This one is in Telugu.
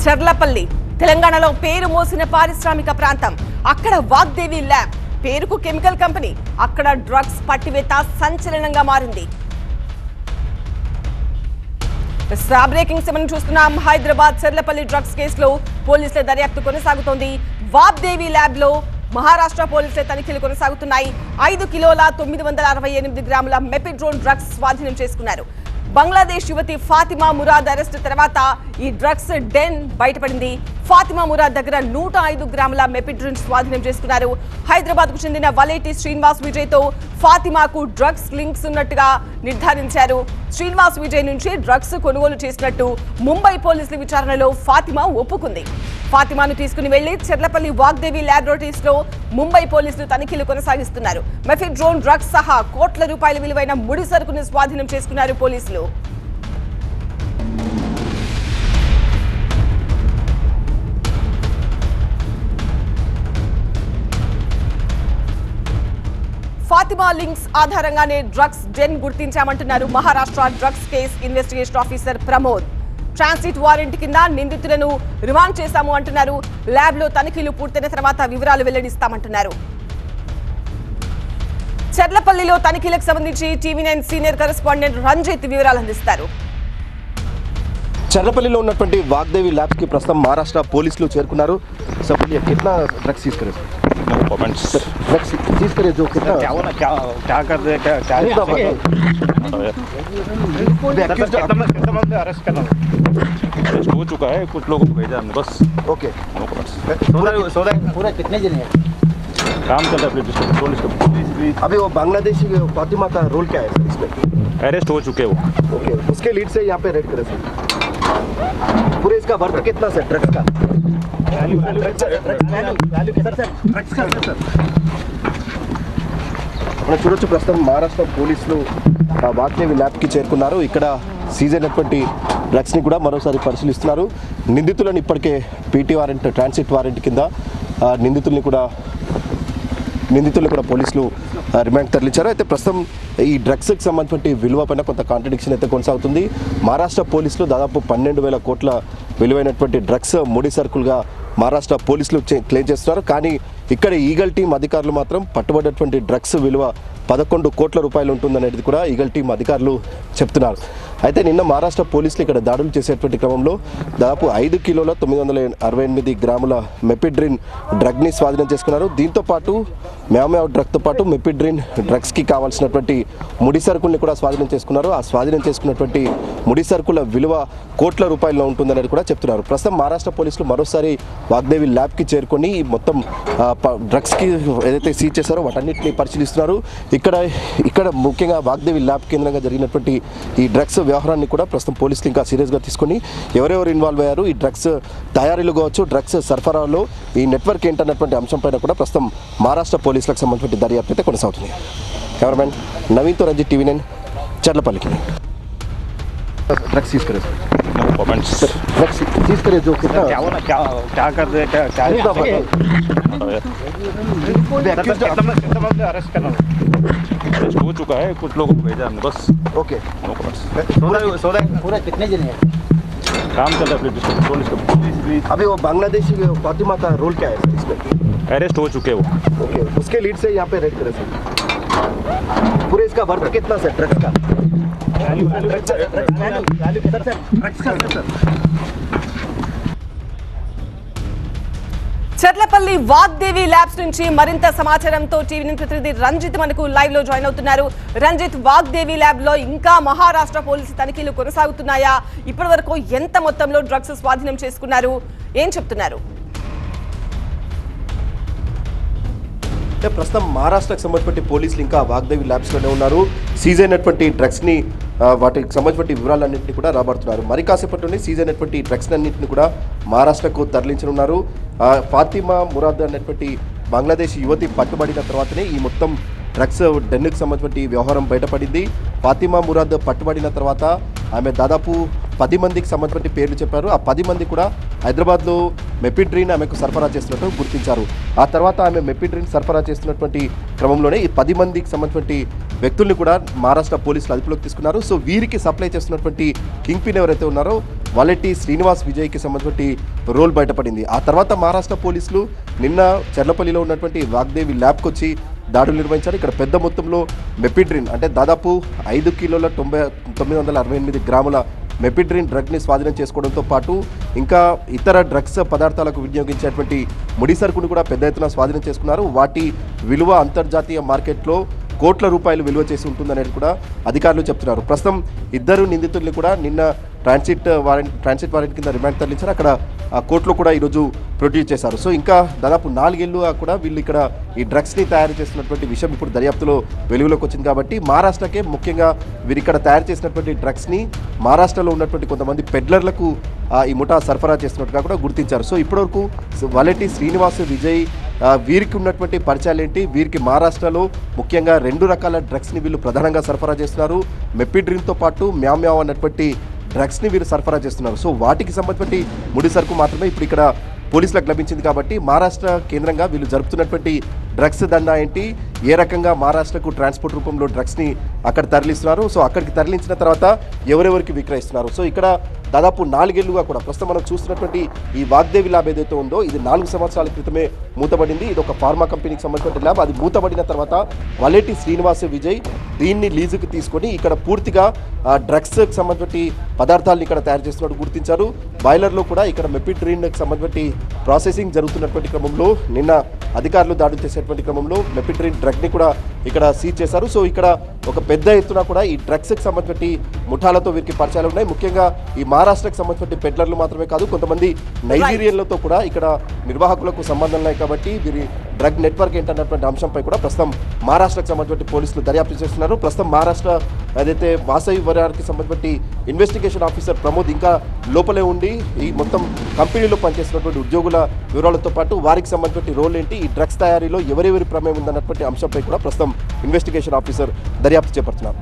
చర్లపల్లి తెలంగాణలో పేరు మోసిన పారిశ్రామిక ప్రాంతం. అక్కడ వాగ్దేవి ల్యాబ్ పేరుకు కెమికల్ కంపెనీ, అక్కడ డ్రగ్స్ పట్టివేత సంచలనంగా మారింది. బ్రేకింగ్ సెవెన్ చూస్తున్నాం. హైదరాబాద్ చర్లపల్లి డ్రగ్స్ కేసులో పోలీసుల దర్యాప్తు కొనసాగుతోంది. వాగ్దేవి ల్యాబ్ లో మహారాష్ట్ర పోలీసుల తనిఖీలు కొనసాగుతున్నాయి. 5 కిలోల 968 గ్రాముల మెపిడ్రోన్ డ్రగ్స్ స్వాధీనం చేసుకున్నారు. బంగ్లాదేశ్ యువతి ఫాతిమా మురాద్ అరెస్ట్ తర్వాత ఈ డ్రగ్స్ డెన్ బయటపడింది. ఫాతిమా మురాద్ దగ్గర 105 గ్రాముల మెపిడ్రిన్ స్వాధీనం చేసుకున్నారు. హైదరాబాద్ కు చెందిన వలేటి శ్రీనివాస్ విజయ్ తో ఫాతిమాకు డ్రగ్స్ లింక్స్ ఉన్నట్టుగా నిర్ధారించారు. శ్రీనివాస్ విజయ్ నుంచి డ్రగ్స్ కొనుగోలు చేసినట్టు ముంబై పోలీసుల విచారణలో ఫాతిమా ఒప్పుకుంది. ఫాతిమాను తీసుకుని వెళ్లి చర్లపల్లి వాగ్దేవి ల్యాబొరేటరీస్ లో ముంబై పోలీసులు తనిఖీలు కొనసాగిస్తున్నారు. మెఫిడ్రోన్ డ్రగ్స్ సహా కోట్ల రూపాయల విలువైన ముడి సరుకును స్వాధీనం చేసుకున్నారు పోలీసులు. ఫాతిమా లింక్స్ ఆధారంగానే డ్రగ్స్ డెన్ గుర్తించామంటున్నారు Maharashtra drugs case investigation officer Pramod. Transit warrant కింద నిందితులను రిమాండ్ చేశాము అంటున్నారు. ల్యాబ్ లో తనిఖీలు పూర్తయిన తర్వాత వివరాలు వెల్లడిస్తామంటున్నారు. చర్లపల్లిలో తనిఖీలకు సంబంధించి టీవీ9 సీనియర్ కరెస్పాండెంట్ రంజిత్ వివరాలు అందిస్తారు. చర్లపల్లిలో ఉన్నటువంటి వాగ్దేవి ల్యాబ్స్ కి ప్రస్తుతం మహారాష్ట్ర పోలీసులు చేరుకున్నారు. कितना ड्रग्स सीज करे? ड्रग्स सीज करे जो कितना क्या होना क्या कर दे क्या अरेस्ट करना हो चुका है. कुछ लोगों को भेजा हमने बस. ओके पूरा कितने दिन है काम चल रहा है पुलिस का. अभी वो बांग्लादेशी फातिमा का रोल क्या है इसमें? अरेस्ट हो चुके वो. ओके उसके लीड से यहाँ पे रेड करे सर. पूरे इसका वर्थ कितना सर ड्रग्स का? మనం చూడొచ్చు ప్రస్తుతం మహారాష్ట్ర పోలీసులు వాగ్దేవి ల్యాబ్కి చేరుకున్నారు. ఇక్కడ సీజ్ అయినటువంటి డ్రగ్స్ని కూడా మరోసారి పరిశీలిస్తున్నారు. నిందితులను ఇప్పటికే పీటీ వారెంట్ ట్రాన్సిట్ వారెంట్ కింద నిందితుల్ని కూడా పోలీసులు రిమాండ్ తరలించారు. అయితే ప్రస్తుతం ఈ డ్రగ్స్కి సంబంధించిన విలువ పైన కొంత కాంట్రడిక్షన్ అయితే కొనసాగుతుంది. మహారాష్ట్ర పోలీసులు దాదాపు 12,000 కోట్ల విలువైనటువంటి డ్రగ్స్ ముడి సరుకులుగా మహారాష్ట్ర పోలీసులు క్లెయిమ్ చేస్తున్నారు. కానీ ఇక్కడ ఈగల్ టీం అధికారులు మాత్రం పట్టుబడినటువంటి డ్రగ్స్ విలువ 11 కోట్ల రూపాయలు ఉంటుందనేది కూడా ఈగల్ టీం అధికారులు చెప్తున్నారు. అయితే నిన్న మహారాష్ట్ర పోలీసులు ఇక్కడ దాడులు చేసేటువంటి క్రమంలో దాదాపు 5 కిలోల 968 గ్రాముల మెపిడ్రిన్ డ్రగ్ని స్వాధీనం చేసుకున్నారు. దీంతో పాటు మ్యావ్ డ్రగ్తో పాటు మెపిడ్రిన్ డ్రగ్స్కి కావాల్సినటువంటి ముడి సరుకుల్ని కూడా స్వాధీనం చేసుకున్నారు. ఆ స్వాధీనం చేసుకున్నటువంటి ముడి సరుకుల విలువ కోట్ల రూపాయల్లో ఉంటుందనేది కూడా చెప్తున్నారు. ప్రస్తుతం మహారాష్ట్ర పోలీసులు మరోసారి వాగ్దేవి ల్యాబ్కి చేరుకొని మొత్తం డ్రగ్స్కి ఏదైతే సీజ్ చేశారో వాటన్నిటిని పరిశీలిస్తున్నారు. ఇక్కడ ముఖ్యంగా వాగ్దేవి ల్యాబ్ కేంద్రంగా జరిగినటువంటి ఈ డ్రగ్స్ వ్యవహారాన్ని కూడా ప్రస్తుతం పోలీసులు ఇంకా సీరియస్గా తీసుకొని ఎవరెవరు ఇన్వాల్వ్ అయ్యారు, ఈ డ్రగ్స్ తయారీలు కావచ్చు, డ్రగ్స్ సరఫరాలో ఈ నెట్వర్క్ ఏంటన్నటువంటి అంశంపైన కూడా ప్రస్తుతం మహారాష్ట్ర పోలీసులకు సంబంధించిన దర్యాప్తు అయితే కొనసాగుతుంది. కెమెరామెన్ నవీన్తో రంజిత్, టీవీ9 చర్లపల్లికి. ड्रग्स सीज करे सर. ड्रग्स सीज करे जो कितना क्या होना क्या कर दे क्या अरेस्ट करना हो चुका है. कुछ लोगों को भेजा हमने बस. ओके पूरा कितने दिन है काम चल रहा है पुलिस का. अभी वो बांग्लादेशी फातिमा का रोल क्या है इसमें? अरेस्ट हो चुके वो. ओके उसके लीड से यहाँ पे रेड करे सर. पूरे इसका वर्थ कितना सर ड्रग्स का? చర్లపల్లి వాగ్దేవి ల్యాబ్స్ నుంచి మరింత సమాచారంతో టీవీ9 ప్రతినిధి రంజిత్ మనకు లైవ్ లో జాయిన్ అవుతున్నారు. రంజిత్, వాగ్దేవి ల్యాబ్ లో ఇంకా మహారాష్ట్ర పోలీసు తనిఖీలు కొనసాగుతున్నాయా? ఇప్పటి వరకు ఎంత మొత్తంలో డ్రగ్స్ స్వాధీనం చేసుకున్నారు? ఏం చెప్తున్నారు? ప్రస్తుతం మహారాష్ట్రకు సంబంధించిన పోలీసులు ఇంకా వాగ్దేవి ల్యాబ్స్లోనే ఉన్నారు. సీజ్ అయినటువంటి డ్రగ్స్ని వాటికి సంబంధించిన వివరాలన్నింటినీ కూడా రాబడుతున్నారు. మరి కాసేపట్లోనే సీజ్ అయినటువంటి డ్రగ్స్ అన్నింటినీ కూడా మహారాష్ట్రకు తరలించనున్నారు. ఫాతిమా మురాద్ అనేటువంటి బంగ్లాదేశ్ యువతి పట్టుబడిన తర్వాతనే ఈ మొత్తం డ్రగ్స్ డెన్నుకు సంబంధించిన వ్యవహారం బయటపడింది. ఫాతిమా మురాద్ పట్టుబడిన తర్వాత ఆమె దాదాపు 10 మందికి సంబంధించిన పేర్లు చెప్పారు. ఆ 10 మంది కూడా హైదరాబాద్లో మెపిడ్రిన్ ఆమెకు సరఫరా చేస్తున్నట్టు గుర్తించారు. ఆ తర్వాత ఆమె మెపిడ్రిన్ సరఫరా చేస్తున్నటువంటి క్రమంలోనే ఈ 10 మందికి సంబంధించిన వ్యక్తుల్ని కూడా మహారాష్ట్ర పోలీసులు అదుపులోకి తీసుకున్నారు. సో వీరికి సప్లై చేస్తున్నటువంటి కింగ్ పిన్ ఎవరైతే ఉన్నారో వలెట్టి శ్రీనివాస్ విజయ్కి సంబంధించి రోల్ బయటపడింది. ఆ తర్వాత మహారాష్ట్ర పోలీసులు నిన్న చర్లపల్లిలో ఉన్నటువంటి వాగ్దేవి ల్యాబ్కి వచ్చి దాడులు నిర్వహించారు. ఇక్కడ పెద్ద మొత్తంలో మెపిడ్రిన్ అంటే దాదాపు 5 కిలోల 968 గ్రాముల మెపిడ్రిన్ డ్రగ్ని స్వాధీనం చేసుకోవడంతో పాటు ఇంకా ఇతర డ్రగ్స్ పదార్థాలకు వినియోగించేటువంటి ముడి సరుకును కూడా పెద్ద ఎత్తున స్వాధీనం చేసుకున్నారు. వాటి విలువ అంతర్జాతీయ మార్కెట్లో కోట్ల రూపాయలు విలువ చేసి ఉంటుందనేది కూడా అధికారులు చెప్తున్నారు. ప్రస్తుతం ఇద్దరు నిందితుల్ని కూడా నిన్న ట్రాన్సిట్ వారెంట్ కింద రిమాండ్ తరలించారు. అక్కడ కోర్టులో కూడా ఈరోజు ప్రొడ్యూస్ చేశారు. సో ఇంకా దాదాపు 4 ఏళ్ళు కూడా వీళ్ళు ఇక్కడ ఈ డ్రగ్స్ని తయారు చేస్తున్నటువంటి విషయం ఇప్పుడు దర్యాప్తులో వెలుగులోకి వచ్చింది. కాబట్టి మహారాష్ట్రకే ముఖ్యంగా వీరు ఇక్కడ తయారు చేసినటువంటి డ్రగ్స్ని మహారాష్ట్రలో ఉన్నటువంటి కొంతమంది పెడ్లర్లకు ఈ ముఠా సరఫరా చేస్తున్నట్టుగా కూడా గుర్తించారు. సో ఇప్పటివరకు వలెట్టి శ్రీనివాస్ విజయ్ వీరికి ఉన్నటువంటి పరిచయాలు ఏంటి, వీరికి మహారాష్ట్రలో ముఖ్యంగా 2 రకాల డ్రగ్స్ని వీళ్ళు ప్రధానంగా సరఫరా చేస్తున్నారు. మెపిడ్రిన్తో పాటు మ్యామ్యావ్ అన్నటువంటి డ్రగ్స్ని వీరు సరఫరా చేస్తున్నారు. సో వాటికి సంబంధించి ముడి సరుకు మాత్రమే ఇప్పుడు ఇక్కడ పోలీసులకు లభించింది. కాబట్టి మహారాష్ట్ర కేంద్రంగా వీళ్ళు జరుపుతున్నటువంటి డ్రగ్స్ దందా ఏంటి, ఏ రకంగా మహారాష్ట్రకు ట్రాన్స్పోర్ట్ రూపంలో డ్రగ్స్ని అక్కడ తరలిస్తున్నారు, సో అక్కడికి తరలించిన తర్వాత ఎవరెవరికి విక్రయిస్తున్నారు. సో ఇక్కడ దాదాపు 4 ఏళ్లుగా కూడా ప్రస్తుతం మనం చూస్తున్నటువంటి ఈ వాగ్దేవి ల్యాబ్ ఏదైతే ఉందో ఇది 4 సంవత్సరాల క్రితమే మూతబడింది. ఇది ఒక ఫార్మా కంపెనీకి సంబంధించిన ల్యాబ్. అది మూతబడిన తర్వాత వలెట్టి శ్రీనివాస్ విజయ్ దీన్ని లీజుకు తీసుకొని ఇక్కడ పూర్తిగా డ్రగ్స్కి సంబంధించి పదార్థాలను ఇక్కడ తయారు చేస్తున్నట్టు గుర్తించారు. బాయిలర్లో కూడా ఇక్కడ మెపిడ్రిన్కి సంబంధించి ప్రాసెసింగ్ జరుగుతున్నటువంటి క్రమంలో నిన్న అధికారులు దాడులు చేసేటువంటి క్రమంలో మెపిడ్రిన్ డ్రగ్ని కూడా ఇక్కడ సీజ్ చేశారు. సో ఇక్కడ ఒక పెద్ద ఎత్తున కూడా ఈ డ్రగ్స్కి సంబంధించి ముఠాలతో వీరికి పరిచయాలు ఉన్నాయి. ముఖ్యంగా ఈ మహారాష్ట్రకు సంబంధించిన పెడ్లర్లు మాత్రమే కాదు, కొంతమంది నైజీరియన్లతో కూడా ఇక్కడ నిర్వాహకులకు సంబంధం ఉన్నాయి. కాబట్టి వీరి డ్రగ్ నెట్వర్క్ ఏంటన్నటువంటి అంశంపై కూడా ప్రస్తుతం మహారాష్ట్రకు సంబంధించిన పోలీసులు దర్యాప్తు చేస్తున్నారు. ప్రస్తుతం మహారాష్ట్ర ఏదైతే వాసవి వారికి సంబంధించి ఇన్వెస్టిగేషన్ ఆఫీసర్ ప్రమోద్ ఇంకా లోపలే ఉండి ఈ మొత్తం కంపెనీలో పనిచేస్తున్నటువంటి ఉద్యోగుల వివరాలతో పాటు వారికి సంబంధించిన రోల్ ఏంటి, ఈ డ్రగ్స్ తయారీలో ఎవరెవరి ప్రమేయం ఉందన్నటువంటి అంశంపై కూడా ప్రస్తుతం ఇన్వెస్టిగేషన్ ఆఫీసర్ దర్యాప్తు చేపడుతున్నారు.